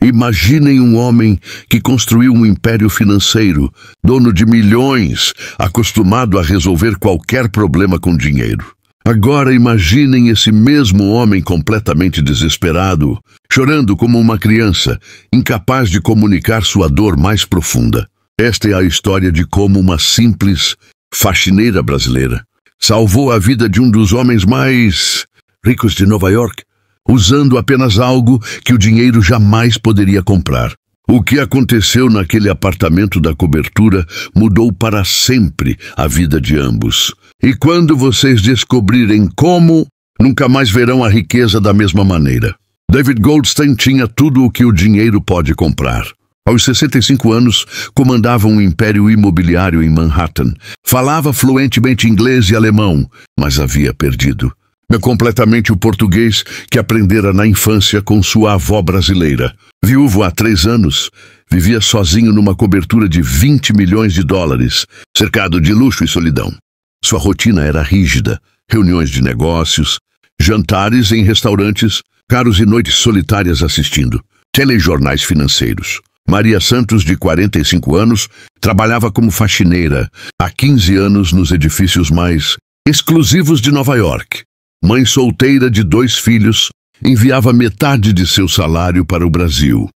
Imaginem um homem que construiu um império financeiro, dono de milhões, acostumado a resolver qualquer problema com dinheiro. Agora imaginem esse mesmo homem completamente desesperado, chorando como uma criança, incapaz de comunicar sua dor mais profunda. Esta é a história de como uma simples faxineira brasileira salvou a vida de um dos homens mais ricos de Nova York, usando apenas algo que o dinheiro jamais poderia comprar. O que aconteceu naquele apartamento da cobertura mudou para sempre a vida de ambos. E quando vocês descobrirem como, nunca mais verão a riqueza da mesma maneira. David Goldstein tinha tudo o que o dinheiro pode comprar. Aos 65 anos, comandava um império imobiliário em Manhattan. Falava fluentemente inglês e alemão, mas havia perdido completamente o português que aprendera na infância com sua avó brasileira. Viúvo há 3 anos, vivia sozinho numa cobertura de 20 milhões de dólares, cercado de luxo e solidão. Sua rotina era rígida, reuniões de negócios, jantares em restaurantes caros e noites solitárias assistindo telejornais financeiros. Maria Santos, de 45 anos, trabalhava como faxineira há 15 anos nos edifícios mais exclusivos de Nova York. Mãe solteira de 2 filhos, enviava metade de seu salário para o Brasil,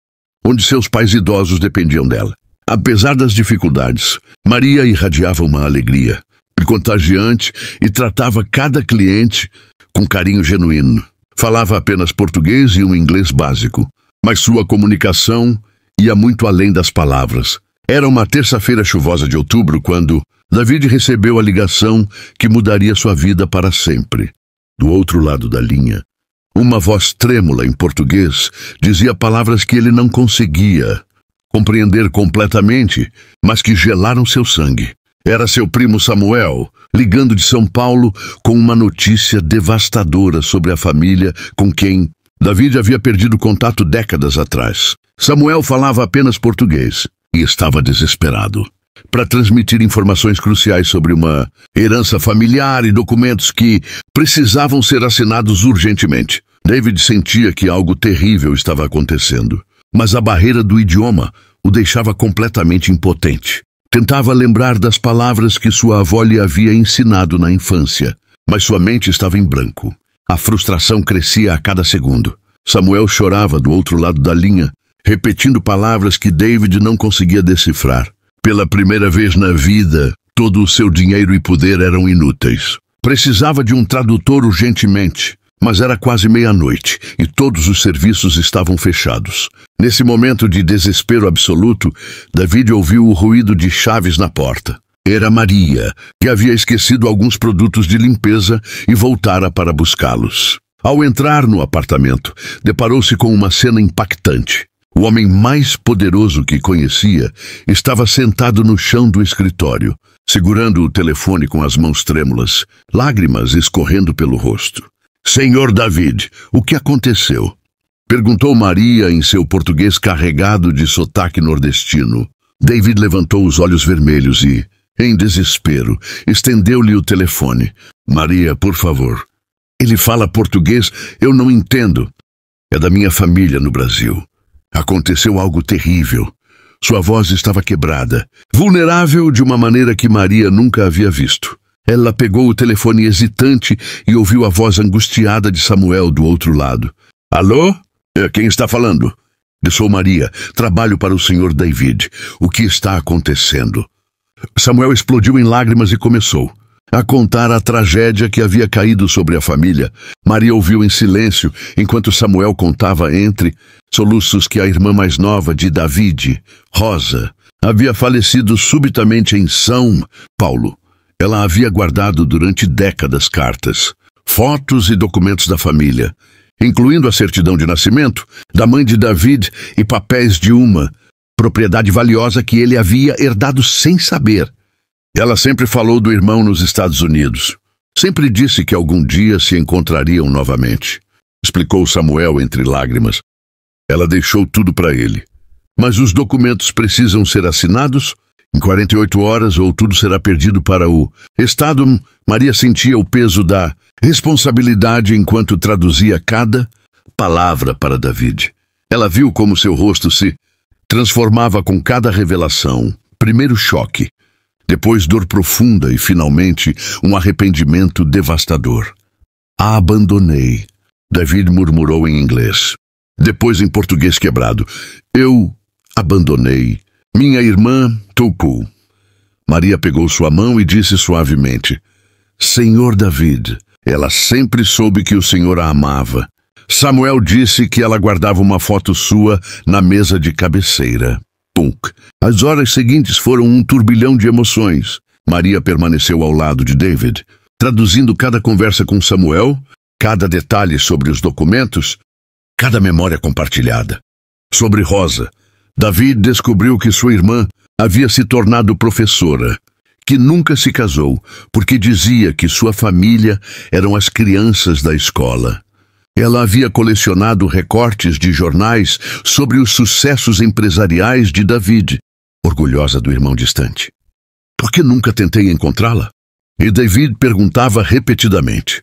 onde seus pais idosos dependiam dela. Apesar das dificuldades, Maria irradiava uma alegria contagiante e tratava cada cliente com carinho genuíno. Falava apenas português e um inglês básico, mas sua comunicação ia muito além das palavras. Era uma terça-feira chuvosa de outubro quando David recebeu a ligação que mudaria sua vida para sempre. Do outro lado da linha, uma voz trêmula em português dizia palavras que ele não conseguia compreender completamente, mas que gelaram seu sangue. Era seu primo Samuel, ligando de São Paulo com uma notícia devastadora sobre a família com quem David havia perdido contato décadas atrás. Samuel falava apenas português e estava desesperado para transmitir informações cruciais sobre uma herança familiar e documentos que precisavam ser assinados urgentemente. David sentia que algo terrível estava acontecendo, mas a barreira do idioma o deixava completamente impotente. Tentava lembrar das palavras que sua avó lhe havia ensinado na infância, mas sua mente estava em branco. A frustração crescia a cada segundo. Samuel chorava do outro lado da linha, repetindo palavras que David não conseguia decifrar. Pela primeira vez na vida, todo o seu dinheiro e poder eram inúteis. Precisava de um tradutor urgentemente, mas era quase meia-noite e todos os serviços estavam fechados. Nesse momento de desespero absoluto, David ouviu o ruído de chaves na porta. Era Maria, que havia esquecido alguns produtos de limpeza e voltara para buscá-los. Ao entrar no apartamento, deparou-se com uma cena impactante. O homem mais poderoso que conhecia estava sentado no chão do escritório, segurando o telefone com as mãos trêmulas, lágrimas escorrendo pelo rosto. "Senhor David, o que aconteceu?" perguntou Maria em seu português carregado de sotaque nordestino. David levantou os olhos vermelhos e, em desespero, estendeu-lhe o telefone. "Maria, por favor. Ele fala português, eu não entendo. É da minha família no Brasil. Aconteceu algo terrível." Sua voz estava quebrada, vulnerável de uma maneira que Maria nunca havia visto. Ela pegou o telefone hesitante e ouviu a voz angustiada de Samuel do outro lado. "Alô? Quem está falando?" Dissou Maria. "Trabalho para o Sr. David. O que está acontecendo?" Samuel explodiu em lágrimas e começou a contar a tragédia que havia caído sobre a família. Maria ouviu em silêncio enquanto Samuel contava entre soluços que a irmã mais nova de David, Rosa, havia falecido subitamente em São Paulo. Ela havia guardado durante décadas cartas, fotos e documentos da família, incluindo a certidão de nascimento da mãe de David e papéis de uma propriedade valiosa que ele havia herdado sem saber. Ela sempre falou do irmão nos Estados Unidos. Sempre disse que algum dia se encontrariam novamente, explicou Samuel entre lágrimas. Ela deixou tudo para ele. Mas os documentos precisam ser assinados em 48 horas ou tudo será perdido para o Estado. Maria sentia o peso da responsabilidade enquanto traduzia cada palavra para David. Ela viu como seu rosto se transformava com cada revelação. Primeiro choque, depois dor profunda e, finalmente, um arrependimento devastador. A abandonei, David murmurou em inglês. Depois em português quebrado. Eu abandonei. Minha irmã Tupu. Maria pegou sua mão e disse suavemente: Senhor David, ela sempre soube que o Senhor a amava. Samuel disse que ela guardava uma foto sua na mesa de cabeceira. Punk. As horas seguintes foram um turbilhão de emoções. Maria permaneceu ao lado de David, traduzindo cada conversa com Samuel, cada detalhe sobre os documentos, cada memória compartilhada. Sobre Rosa, David descobriu que sua irmã havia se tornado professora, que nunca se casou, porque dizia que sua família eram as crianças da escola. Ela havia colecionado recortes de jornais sobre os sucessos empresariais de David, orgulhosa do irmão distante. Por que nunca tentei encontrá-la? E David perguntava repetidamente.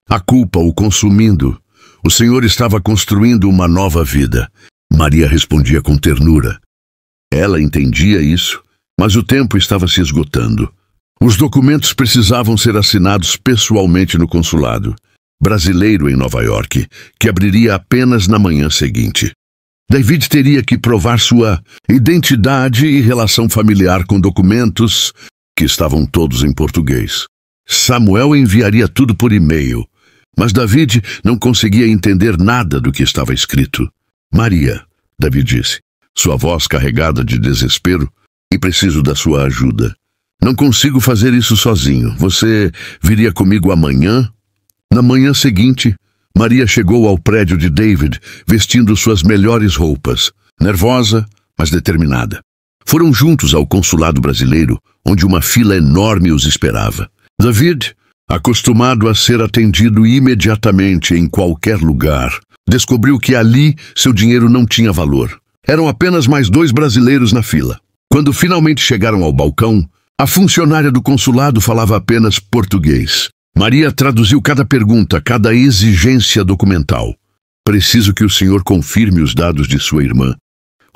A culpa o consumindo. O Senhor estava construindo uma nova vida. Maria respondia com ternura. Ela entendia isso, mas o tempo estava se esgotando. Os documentos precisavam ser assinados pessoalmente no consulado brasileiro em Nova York, que abriria apenas na manhã seguinte. David teria que provar sua identidade e relação familiar com documentos que estavam todos em português. Samuel enviaria tudo por e-mail, mas David não conseguia entender nada do que estava escrito. Maria, David disse, sua voz carregada de desespero, e preciso da sua ajuda. Não consigo fazer isso sozinho. Você viria comigo amanhã? Na manhã seguinte, Maria chegou ao prédio de David, vestindo suas melhores roupas, nervosa, mas determinada. Foram juntos ao consulado brasileiro, onde uma fila enorme os esperava. David, acostumado a ser atendido imediatamente em qualquer lugar, descobriu que ali seu dinheiro não tinha valor. Eram apenas mais 2 brasileiros na fila. Quando finalmente chegaram ao balcão, a funcionária do consulado falava apenas português. Maria traduziu cada pergunta, cada exigência documental. Preciso que o senhor confirme os dados de sua irmã.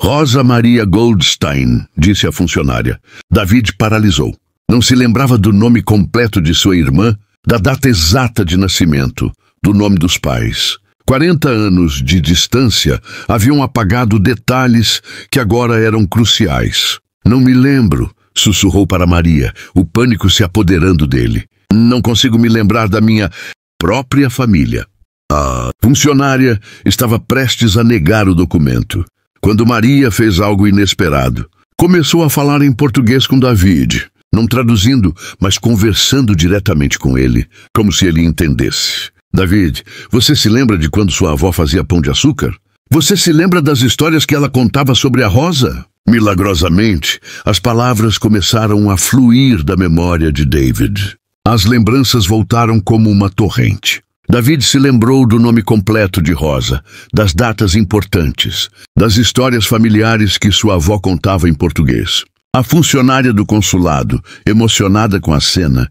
Rosa Maria Goldstein, disse a funcionária. David paralisou. Não se lembrava do nome completo de sua irmã, da data exata de nascimento, do nome dos pais. 40 anos de distância haviam apagado detalhes que agora eram cruciais. Não me lembro, sussurrou para Maria, o pânico se apoderando dele. Não consigo me lembrar da minha própria família. A funcionária estava prestes a negar o documento, quando Maria fez algo inesperado. Começou a falar em português com David, não traduzindo, mas conversando diretamente com ele, como se ele entendesse. David, você se lembra de quando sua avó fazia pão de açúcar? Você se lembra das histórias que ela contava sobre a Rosa? Milagrosamente, as palavras começaram a fluir da memória de David. As lembranças voltaram como uma torrente. David se lembrou do nome completo de Rosa, das datas importantes, das histórias familiares que sua avó contava em português. A funcionária do consulado, emocionada com a cena,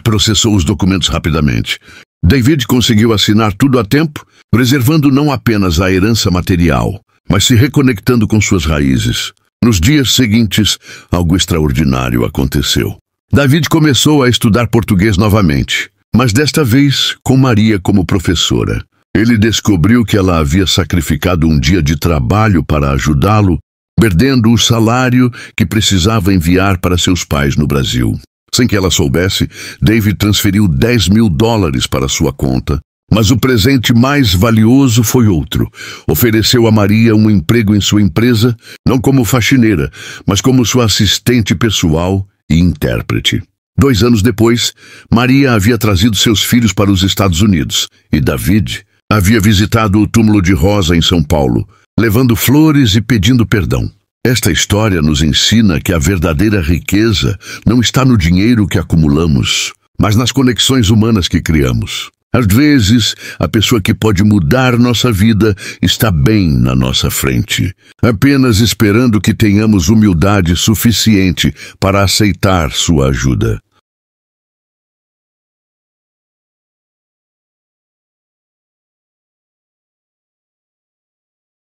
processou os documentos rapidamente. David conseguiu assinar tudo a tempo, preservando não apenas a herança material, mas se reconectando com suas raízes. Nos dias seguintes, algo extraordinário aconteceu. David começou a estudar português novamente, mas desta vez com Maria como professora. Ele descobriu que ela havia sacrificado um dia de trabalho para ajudá-lo, perdendo o salário que precisava enviar para seus pais no Brasil. Sem que ela soubesse, David transferiu $10.000 para sua conta, mas o presente mais valioso foi outro. Ofereceu a Maria um emprego em sua empresa, não como faxineira, mas como sua assistente pessoal e intérprete. 2 anos depois, Maria havia trazido seus filhos para os Estados Unidos e David havia visitado o túmulo de Rosa em São Paulo, levando flores e pedindo perdão. Esta história nos ensina que a verdadeira riqueza não está no dinheiro que acumulamos, mas nas conexões humanas que criamos. Às vezes, a pessoa que pode mudar nossa vida está bem na nossa frente, apenas esperando que tenhamos humildade suficiente para aceitar sua ajuda.